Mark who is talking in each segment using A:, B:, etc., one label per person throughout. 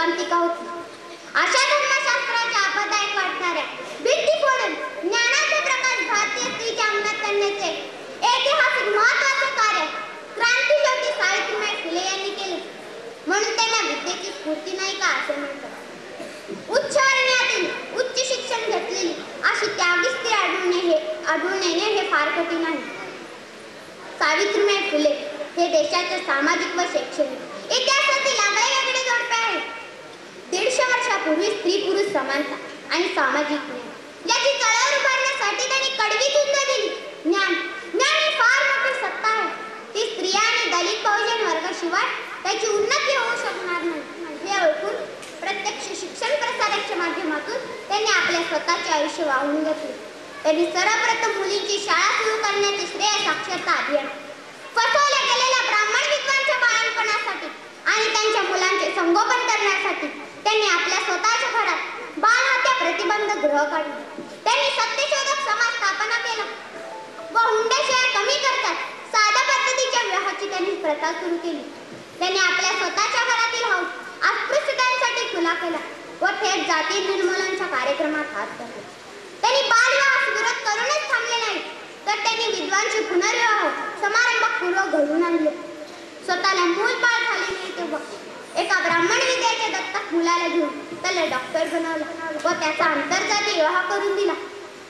A: अवंतिका होती. अशा धर्मशास्त्राच्या आपदायक वाटणाऱ्या भिंती फोडून ज्ञानाचे प्रकाश भारतीय स्त्रीच्या अंगणात आणण्याचे ऐतिहासिक महत्त्वाचे कार्य क्रांतीज्योती सावित्रीबाई फुले यांनी केले. म्हणून त्यांना विद्येची स्फूर्ती नाही का असे म्हणतात. उच्च वर्णातील उच्च शिक्षण घेतलेली अशी त्यागी स्त्री आढळून येणे हे फार कठीण आहे. सावित्रीबाई फुले हे देशाचे सामाजिक व शैक्षणिक इतिहासातील आगळेवेगळे जोडपे आहे. 150 वर्षापूर्वी स्त्री पुरुष समानता आणि सामाजिक न्याय याची चळवळ उभारण्यासाठी त्यांनी कडवी झुंज दिली. ज्ञान ही फार मोठी सत्ता आहे. ती स्त्रिया आणि दलित बहुजन वर्गाशिवाय त्याची उन्नती होऊ शकणार नाही हे ओळखून प्रत्यक्ष शिक्षण प्रसाराच्या माध्यमातून त्यांनी आपल्या स्वतःचे आयुष्य वाहून घेतले. त्यांनी सर्वप्रथम मुलींची शाळा सुरू करण्याचे श्रेय साक्षरता अभियान, फसवल्या गेलेल्या ब्राह्मण विद्वांच्या बाळपणासाठी आणि त्यांच्या मुलांचे संगोपन करण्यासाठी त्यांनी आपल्या स्वतःच्या घरात बालहत्या प्रतिबंध गृह काढले. त्यांनी सत्यशोधक समाज स्थापना केला व हुंड्याशिवाय कमी खर्चात साध्या पद्धतीच्या विवाहाची त्यांनी प्रथा सुरू केली. त्यांनी आपल्या स्वतःच्या घरातील हौस अस्पृश्यतांसाठी खुला केला व थेट जाती निर्मूलनाच्या कार्यक्रमात हात धरले. त्यांनी बालविवाहास विरोध करूनच थांबले नाही, तर त्यांनी विद्वांचे पुनर्विवाह समारंभपूर्वक घडवून आणले. स्वतःला मूल बाळ झाले नाही तेव्हा एका ब्राह्मण विद्याच्या दत्तक मुलाला घेऊन त्याला डॉक्टर बनवलं व त्याचा आंतरजातीय विवाह करून दिला.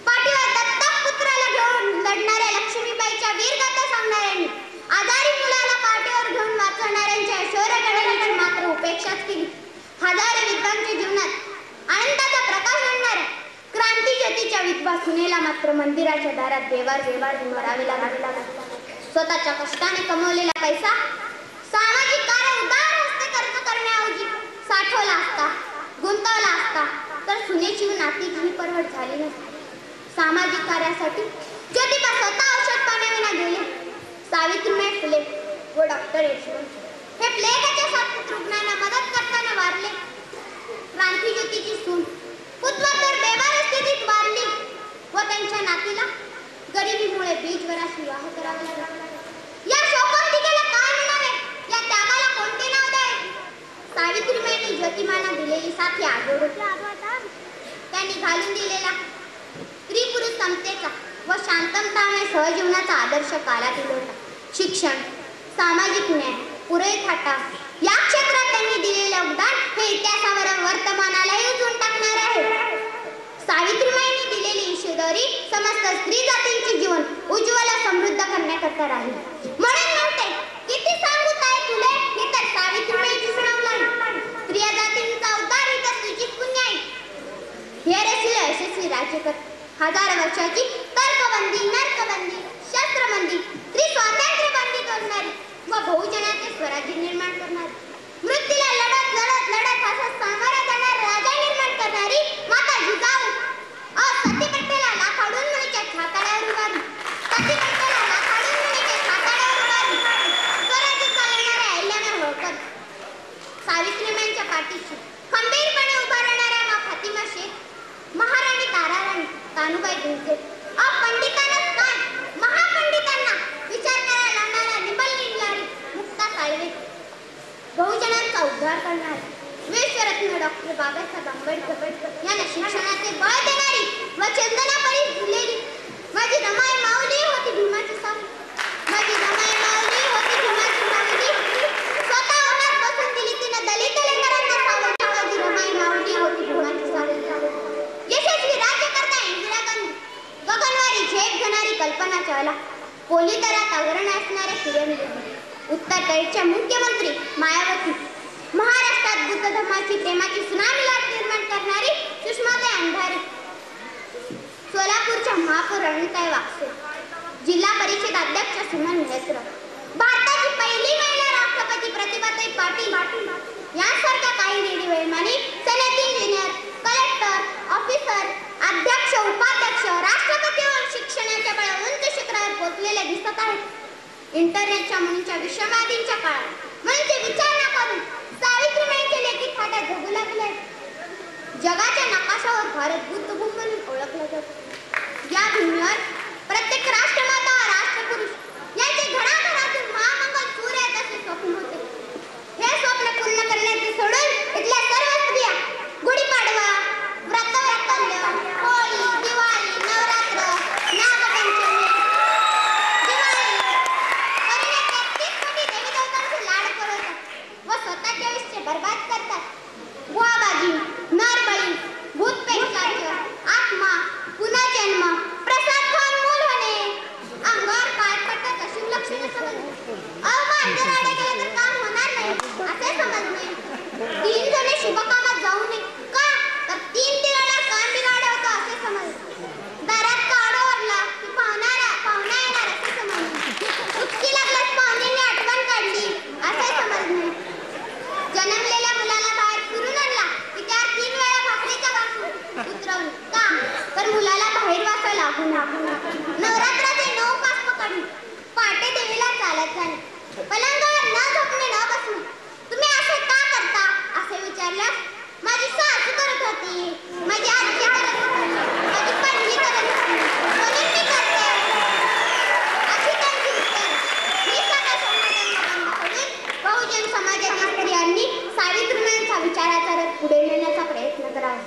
A: पाठीवर दत्तक पुत्राला घेऊन लढणाऱ्या लक्ष्मीबाईच्या वीरगाथा सांगणाऱ्यांनी आजारी मुलाला पाठीवर घेऊन वाचवणाऱ्यांच्या शौर्य घडवण्याची मात्र उपेक्षाच केली. हजारो विद्वांच्या जीवनात आनंदाचा प्रकाश आणणाऱ्या क्रांतीज्योतीच्या विधवा सुनेला मात्र मंदिराच्या दारात बेवार मरावे लागले. स्वतःच्या कष्टाने कमवलेला पैसा सामाजिक कार्य उदार हस्ते खर्च करण्याऐवजी साठवला असता, गुंतवला असता तर सुनेची नातीचीही परवड झाली नसती. सामाजिक कार्यासाठी ज्योतिबा स्वतः औषध पाण्याविना गेले. सावित्रीबाई फुले व डॉक्टर यशवंत हे प्लेगाच्या साथीत रुग्णांना मदत करताना वारले. क्रांतीज्योतीची सून पुत्वातर बेवार स्थितीत वारली व त्यांच्या नातीला गरिबीमुळे बीजवराशी विवाह करावा लागला. या शोकांतिकेला काय म्हणावे, या त्यागाला कोणते नाव द्यावे? सावित्रीबाईंनी ज्योतिबांना दिलेली साथी आजोड त्यांनी घालून दिलेला स्त्री पुरुष समतेचा व शांततामय सहजीवनाचा आदर्श कालातील होता. शिक्षण, सामाजिक न्याय, पुरेठाटा या क्षेत्रात त्यांनी दिलेले योगदान हे इतिहासावर वर्तमानालाही उजळून टाकणार आहे. सावित्रीबाईंनी दिलेली ईशोदरी समस्त स्त्री जातींचे जीवन उज्ज्वल समृद्ध करण्याकरता राहील. म्हणून म्हणते, किती सांगू ताई तुले, ही तर सावित्रीबाईची सुनावणी. स्त्रिया जातींचा उद्धार ही तर तुझीच पुण्य आहे. हे रचले यशस्वी राज्य कर. हजार वर्षाची तर्कबंदी, नर्कबंदी, शस्त्रबंदी, स्त्री स्वातंत्र्य बंदी तोडणारी व बहुजनाचे स्वराज्य निर्माण करणारी, मृत्यूला लढत लढत लढत असं सामोरे जाणारे राजा निर्माण करणारी माता जिजाऊ सतीपट्टेला लाखाडून मुलीच्या छाताड्यावर उभारली. सतीपट्टेला लाखाडून मुलीच्या छाताड्यावर उभारली. स्वराज्य चालवणाऱ्या अहिल्याबाई होळकर, सावित्रीबाईंच्या पाठीशी खंबीरपणे उभा राहणाऱ्या मा फातिमा शेख, महाराणी ताराराणी, तानुबाई गुलजे, पंडितांना स्थान, महापंडितांना विचारणाऱ्या लावणाऱ्या निबल निंडलारी मुक्ता साळवे, बहुजनांचा उद्धार करणारी विश्वरत्न डॉक्टर बाबासाहेब आंबेडकर यांना शिक्षणाचे बळ देणारी व चंदनापरी फुललेली माझी रमाई माऊली होती भीमाची सावली. माझी रमाई माऊली होती भीमाची सावली. स्वतः उन्हात बसून दिली तिने दलित लेकरांना सावली. माझी रमाई माऊली होती भीमाची सावली. यशस्वी राज्यकर्ता इंदिरा गांधी, गगनवारी झेप घेणारी कल्पना चावला, पोली दरात अग्रणी असणारे किरण बेदी, उत्तर प्रदेशच्या मुख्यमंत्री मायावती, महाराष्ट्रात बुद्ध धर्माची प्रेमाची सुनामी लाट निर्माण करणारी सुषमाताई अंधारे, सोलापूरच्या महापौर अनिताताई वाकसे, जिल्हा परिषद अध्यक्ष सुमन मेहत्र, भारताची पहिली महिला राष्ट्रपती प्रतिभाताई पाटील यांसारख्या काही निवडमानी सनदी इंजिनियर, कलेक्टर, ऑफिसर, अध्यक्ष, उपाध्यक्ष, राष्ट्रपती व शिक्षणाच्या बळ उंच शिखरावर पोहोचलेले दिसत आहेत. इंटरनेटच्या मुलींच्या विश्वमाधींच्या काळात म्हणजे विचार न करून सावित्रीबाईंचे लेखी फाट्या जगू लागले. जगाच्या नकाशावर भारत बुद्धभूमी म्हणून ओळखला जातो. या भूमीवर प्रत्येक राष्ट्रमाता व राष्ट्रपुरुष यांचे घराघरातून महामंगल सूर्य असे स्वप्न होते. हे स्वप्न पूर्ण करण्याचे सोडून इथल्या सर्व बर्बाद करतात. बुवाबाजी, नरबळी, भूतपेशाच, आत्मा, पुनर्जन्म, प्रसाद खाऊन मूल होणे, अंगावर काय पडतात अशी लक्षणे समजणे. मांजर आडे गेले तर काम होणार नाही असे समजणे. 3 जणे शुभकामात जाऊ नये का तर 3 तिघांना काम बिघाड होतं असे समजणे. दारात कावडा ओरला की पाहुणा येणार असे समजणे. चुटकी लागल्यास पाहुण्यांनी आठवण काढली असे समजणे. जन्मलेल्या मुलाला बाहेर फिरून आणला की त्यावर 3 वेळा भाकरीचा घास उतरवणे का तर मुलाला बाहेर वासा लागू नये. नवरात्राचे 9 उपास पकडणे, पहाटे देवीला चालत जाणे, पलंगावर न झोपणे न बसणे. तुम्ही असे का करता असे विचारल्यास माझी सासू करत होती, माझी आजी करत होती, माझी पणजी करत होती, म्हणून मी करते अशी त्यांची उत्तर. मी स्वतः समाजधर्म बंद करून बहुजन समाजाच्या स्त्रियांनी सावित्रीमाईंचा विचाराचा रथ पुढे नेण्याचा प्रयत्न करावा.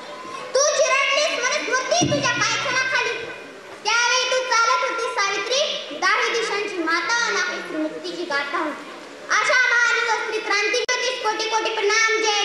A: तू चिरडलीस म्हणून स्मृती तुझ्या पायथ्याखाली. त्यावेळी तू चालत होती सावित्री, 10 दिशांची माता आणि आपली मुक्तीची गाथा होती. अशा महान स्त्री क्रांती कोटी कोटी प्रणाम. जय